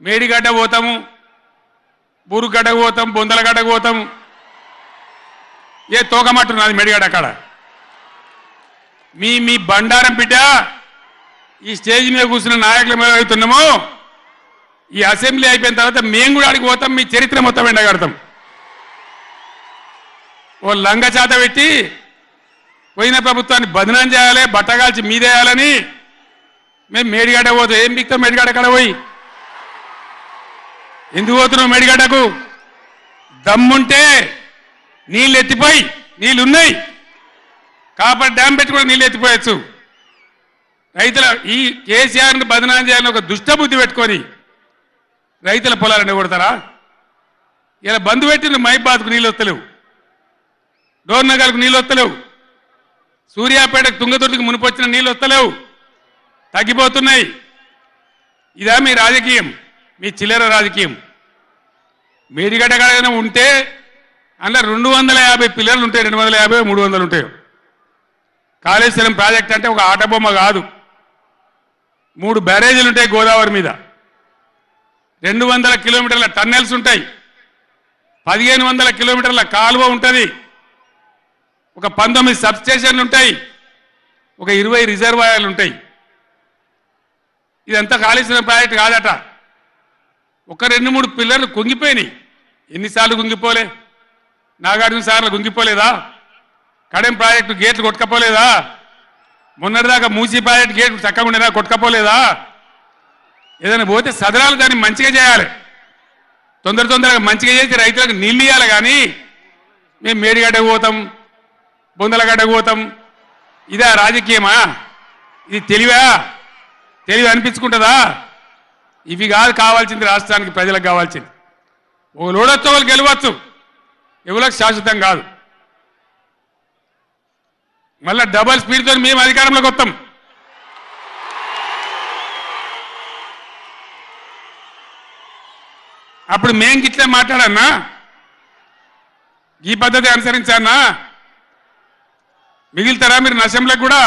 మేడిగడ్డ పోతాము, బూరుగడ్డకు పోతాం, బొందలగడ్డకు పోతాం. ఏ తోకమట్టున్నది మేడిగడ్డ అక్కడ. మీ బండారం బిడ్డ ఈ స్టేజ్ మీద కూర్చున్న నాయకుల మీద అవుతున్నాము. ఈ అసెంబ్లీ అయిపోయిన తర్వాత మేము కూడా అడిగి పోతాం, మీ చరిత్ర మొత్తం ఎండగడతాం. ఓ లంగ చేత పెట్టి పోయిన ప్రభుత్వాన్ని బదనాం చేయాలి, బట్టగాల్చి మీదేయాలని మేము మేడిగడ్డ పోతాం. ఏం బిక్తాం మేడిగడ్డ కాడ పోయి? ఎందుకు పోతున్నావు మేడిగడ్డకు? దమ్ముంటే నీళ్ళు ఎత్తిపోయి, నీళ్ళున్నాయి కాబట్టి డ్యామ్ పెట్టి కూడా నీళ్ళు ఎత్తిపోయచ్చు. రైతుల ఈ కేసీఆర్ని బదనాం చేయాలని ఒక దుష్టబుద్ధి పెట్టుకొని రైతుల పొలాలని కొడతారా? ఇలా బంధు పెట్టిన మైబాద్కు నీళ్ళు వస్తలేవు, డోర్నగర్కు నీళ్ళు వస్తలేవు, సూర్యాపేటకు తుంగతుర్తికి మునిపొచ్చిన నీళ్ళు వస్తలేవు, తగ్గిపోతున్నాయి. ఇదా మీ రాజకీయం, మీ చిల్లర రాజకీయం? మేడిగడ్డ కాడైనా ఉంటే అందులో 250 పిల్లలు ఉంటాయి, 250 300 ఉంటాయి. కాళేశ్వరం ప్రాజెక్ట్ అంటే ఒక ఆటబొమ్మ కాదు. 3 బ్యారేజీలు ఉంటాయి గోదావరి మీద, 200 కిలోమీటర్ల టన్నెల్స్ ఉంటాయి, 1500 కిలోమీటర్ల కాలువ ఉంటుంది, ఒక 19 సబ్స్టేషన్లు ఉంటాయి, ఒక 20 రిజర్వాయర్లు ఉంటాయి. ఇదంతా కాళేశ్వరం ప్రాజెక్ట్ కాదట. ఒక 2-3 పిల్లర్లు కుంగిపోయినాయి. ఎన్నిసార్లు కుంగిపోలే? నాగార్జున సార్లు కుంగిపోలేదా? కడెం ప్రాజెక్టు గేట్లు కొట్టుకపోలేదా? మొన్నటిదాకా మూసీ ప్రాజెక్టు గేట్లు చక్కగా ఉండేదా? కొట్టుకపోలేదా? ఏదైనా పోతే సదరాలు దాన్ని మంచిగా చేయాలి, తొందరగా మంచిగా చేసి రైతులకు నీళ్ళు ఇవ్వాలి. కానీ మేము మేడిగడ్డకు పోతాం, బొందలగడ్డకు పోతాం, ఇదా రాజకీయమా? ఇది తెలివి అనిపించుకుంటుందా? ఇవి కాదు కావాల్సింది, రాష్ట్రానికి ప్రజలకు కావాల్సింది. ఒక లోడొచ్చు, వాళ్ళు గెలవచ్చు, ఎవరికి శాశ్వతం కాదు. మళ్ళీ డబల్ స్పీడ్తో మేము అధికారంలోకి వస్తాం. అప్పుడు మేం గిట్లే మాట్లాడన్నా, ఈ పద్ధతి అనుసరించానా? మిగిలితారా మీరు నశంలకు కూడా?